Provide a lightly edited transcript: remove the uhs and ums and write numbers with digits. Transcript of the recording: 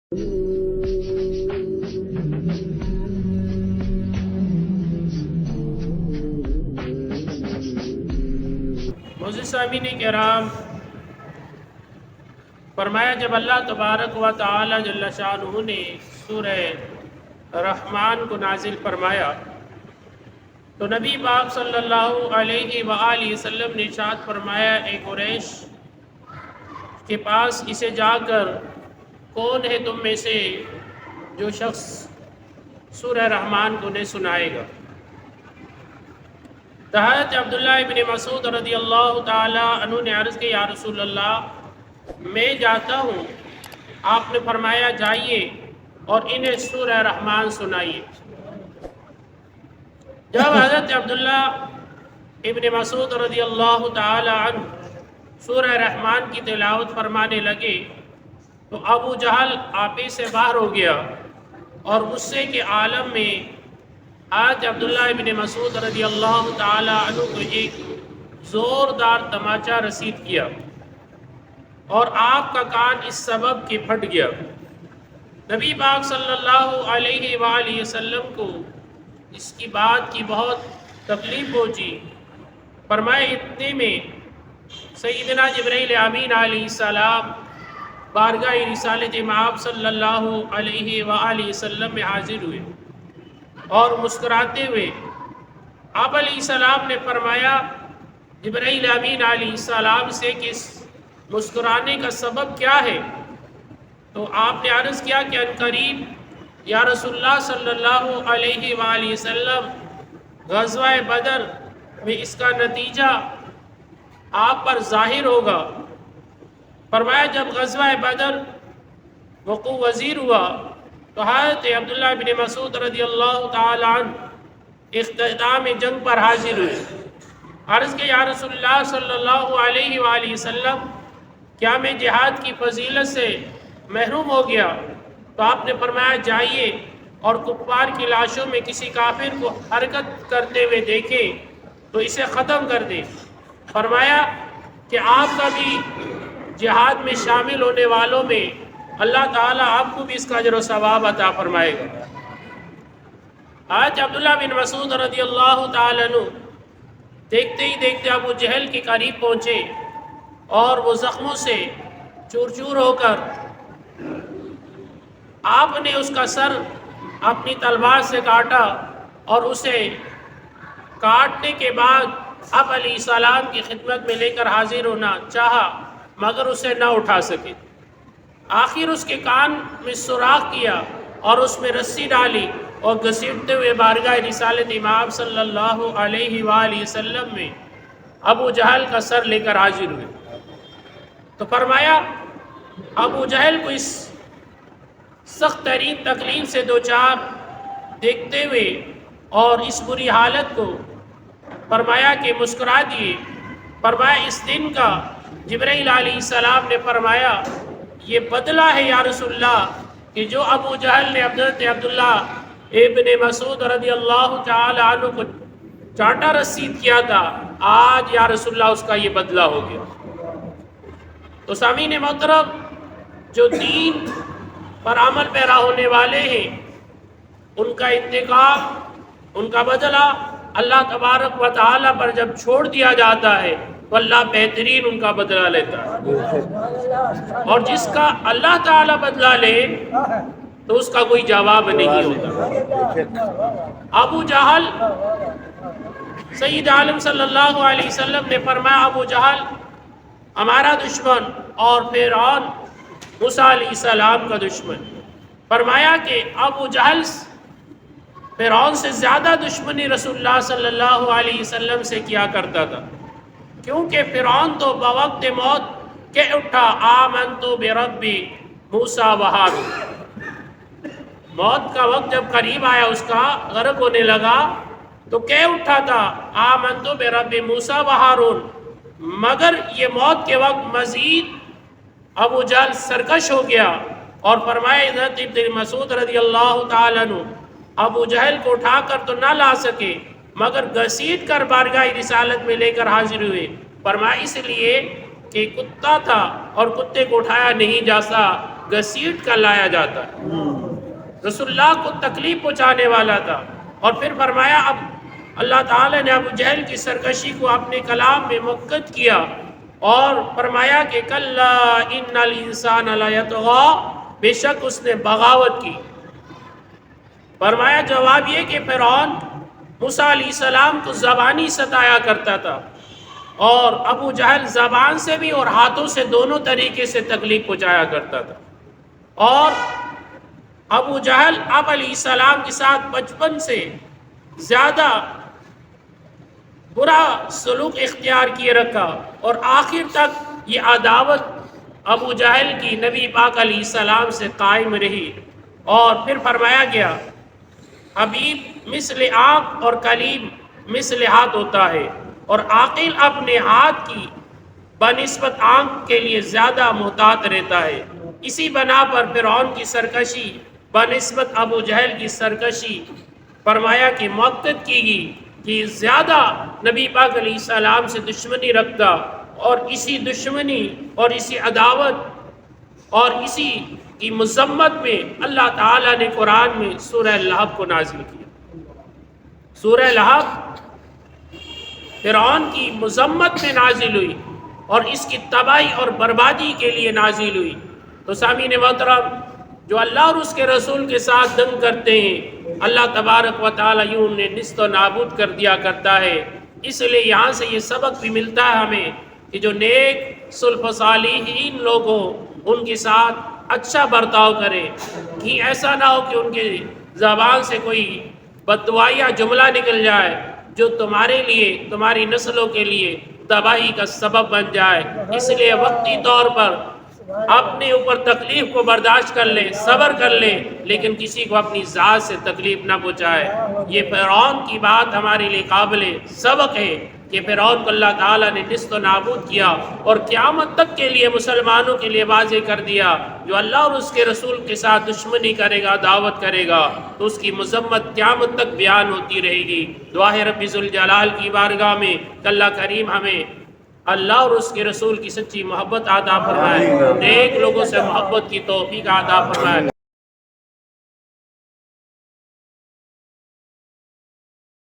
معزز سامعین کرام، فرمایا جب اللہ تبارک و تعالی جل شانہ نے سورہ رحمان کو نازل فرمایا تو نبی پاک صلی اللہ علیہ وآلہ وسلم نے ارشاد فرمایا، اے قریش کے پاس اسے جا کر کون ہے تم میں سے جو شخص سورہ رحمان کو نے سنائے گا؟ حضرت عبداللہ ابن مسعود رضی اللہ تعالی عنہ نے عرض کی، یا رسول اللہ میں جاتا ہوں۔ آپ نے فرمایا جائیے اور انہیں سورہ رحمان سنائیے۔ جب حضرت عبداللہ ابن مسعود رضی اللہ تعالی عنہ سورہ رحمان کی تلاوت فرمانے لگے تو ابو جہل آپے سے باہر ہو گیا اور غصے کے عالم میں آج عبداللہ ابن مسعود رضی اللہ تعالی عنہ کو ایک زوردار تماچا رسید کیا اور آپ کا کان اس سبب کہ پھٹ گیا۔ نبی پاک صلی اللہ علیہ وآلہ وسلم کو اس کی بات کی بہت تکلیف پہنچی۔ فرمائے اتنے میں سیدنا جبرائیل امین علیہ السلام بارگاہ رسالت مآب صلی اللہ علیہ وآلہ وسلم میں حاضر ہوئے اور مسکراتے ہوئے آپ علیہ السلام نے فرمایا جبرائیل امین علیہ السلام سے کہ اس مسکرانے کا سبب کیا ہے؟ تو آپ نے عرض کیا کہ عنقریب یا رسول اللہ صلی اللہ علیہ وآلہ وسلم غزوہ بدر میں اس کا نتیجہ آپ پر ظاہر ہوگا۔ فرمایا جب غزوہ بدر وقوع وزیر ہوا تو حضرت عبداللہ بن مسعود رضی اللہ تعالی عنہ اختتام جنگ پر حاضر ہوئے۔ عرض کہ یا رسول اللہ صلی اللہ علیہ وآلہ وسلم کیا میں جہاد کی فضیلت سے محروم ہو گیا؟ تو آپ نے فرمایا جائیے اور کفار کی لاشوں میں کسی کافر کو حرکت کرتے ہوئے دیکھیں تو اسے ختم کر دیں۔ فرمایا کہ آپ کا بھی جہاد میں شامل ہونے والوں میں اللہ تعالیٰ آپ کو بھی اس کا اجر و ثواب عطا فرمائے گا۔ آج عبداللہ بن مسعود رضی اللہ تعالیٰ عنہ دیکھتے ہی دیکھتے ابو جہل کے قریب پہنچے اور وہ زخموں سے چور چور ہو کر آپ نے اس کا سر اپنی تلوار سے کاٹا اور اسے کاٹنے کے بعد آپ علیہ السلام کی خدمت میں لے کر حاضر ہونا چاہا مگر اسے نہ اٹھا سکے۔ آخر اس کے کان میں سوراخ کیا اور اس میں رسی ڈالی اور گھسیٹتے ہوئے بارگاہ رسالت امام صلی اللہ علیہ وآلہ وسلم میں ابو جہل کا سر لے کر حاضر ہوئے۔ تو فرمایا ابو جہل کو اس سخت ترین تکلیف سے دوچار دیکھتے ہوئے اور اس بری حالت کو فرمایا کہ مسکرا دیے۔ فرمایا اس دن کا جبرائیل علیہ السلام نے فرمایا یہ بدلہ ہے یا رسول اللہ کہ جو ابو جہل نے حضرت عبداللہ ابن مسعود رضی اللہ تعالی عنہ کو چاٹا رسید کیا تھا، آج یا رسول اللہ اس کا یہ بدلہ ہو گیا۔ تو سامعین محترم، جو دین پر عمل پیرا ہونے والے ہیں ان کا انتقام، ان کا بدلہ اللہ تبارک و تعالی پر جب چھوڑ دیا جاتا ہے تو اللہ بہترین ان کا بدلہ لیتا ہے، اور جس کا اللہ تعالی بدلہ لے تو اس کا کوئی جواب نہیں ہوتا۔ ابو جہل، سید عالم صلی اللہ علیہ وسلم نے فرمایا ابو جہل ہمارا دشمن اور فرعون موسیٰ علیہ السلام کا دشمن۔ فرمایا کہ ابو جہل فرعون سے زیادہ دشمنی رسول اللہ صلی اللہ علیہ وسلم سے کیا کرتا تھا، کیونکہ فرعون تو بوقت موت کہہ اٹھا آمنت بربی موسیٰ و ہارون۔ موت کا وقت جب قریب آیا، اس کا غرق ہونے لگا تو کہہ اٹھا تھا آمنت بربی موسیٰ و ہارون، مگر یہ موت کے وقت مزید ابو جہل سرکش ہو گیا اور فرمایا حضرت ابن مسعود رضی اللہ تعالیٰ عنہ ابو جہل کو اٹھا کر تو نہ لا سکے مگر گھسیٹ کر بارگاہ رسالت میں لے کر حاضر ہوئے۔ فرمایا اس لیے کہ کتا تھا اور کتے کو اٹھایا نہیں جا سکتا، گھسیٹ کر لایا جاتا ہے۔ رسول اللہ کو تکلیف پہنچانے والا تھا، اور پھر فرمایا اب اللہ تعالیٰ نے ابو جہل کی سرکشی کو اپنے کلام میں مؤکد کیا، اور فرمایا کہ کلا ان الانسان لیطغی، بے شک اس نے بغاوت کی۔ فرمایا جواب یہ کہ فرعون موسیٰ علیہ السلام کو زبانی ستایا کرتا تھا، اور ابو جہل زبان سے بھی اور ہاتھوں سے دونوں طریقے سے تکلیف پہنچایا کرتا تھا۔ اور ابو جہل اب علیہ السلام کے ساتھ بچپن سے زیادہ برا سلوک اختیار کیے رکھا، اور آخر تک یہ عداوت ابو جہل کی نبی پاک علیہ السلام سے قائم رہی۔ اور پھر فرمایا گیا حبیب مثل آنکھ اور کلیم مثل ہاتھ ہوتا ہے، اور عاقل اپنے ہاتھ کی بنسبت آنکھ کے لیے زیادہ محتاط رہتا ہے۔ اسی بنا پر فرعون کی سرکشی بنسبت ابو جہل کی سرکشی فرمایا کہ مؤکد کی گئی کہ زیادہ نبی پاک علیہ السلام سے دشمنی رکھتا، اور اسی دشمنی اور اسی عداوت اور اسی کی مذمت میں اللہ تعالیٰ نے قرآن میں سورہ لہب کو نازل کیا۔ سورہ لہب فرعون کی مذمت میں نازل ہوئی، اور اس کی تباہی اور بربادی کے لیے نازل ہوئی۔ تو سامعین محترم، جو اللہ اور اس کے رسول کے ساتھ دنگ کرتے ہیں، اللہ تبارک و تعالیٰ یوں انہیں نیست و نابود کر دیا کرتا ہے۔ اس لیے یہاں سے یہ سبق بھی ملتا ہے ہمیں کہ جو نیک صلح و صالحین لوگ ہوں ان کے ساتھ اچھا برتاؤ کرے، کہ ایسا نہ ہو کہ ان کے زبان سے کوئی بددعائیہ جملہ نکل جائے جو تمہارے لیے، تمہاری نسلوں کے لیے تباہی کا سبب بن جائے۔ اس لیے وقتی طور پر اپنے اوپر تکلیف کو برداشت کر لے، صبر کر لے، لیکن کسی کو اپنی ذات سے تکلیف نہ پہنچائے۔ یہ فرعون کی بات ہمارے لیے قابل سبق ہے کہ فرعون کو اللہ تعالیٰ نے نیست و نابود کیا، اور قیامت تک کے لیے مسلمانوں کے لیے واضح کر دیا جو اللہ اور اس کے رسول کے ساتھ دشمنی کرے گا، دعوت کرے گا، تو اس کی مذمت قیامت تک بیان ہوتی رہے گی۔ دعا ہے رب ذوالجلال کی بارگاہ میں کہ اللہ کریم ہمیں اللہ اور اس کے رسول کی سچی محبت عطا فرمائے، نیک لوگوں سے محبت کی توفیق عطا فرمائے۔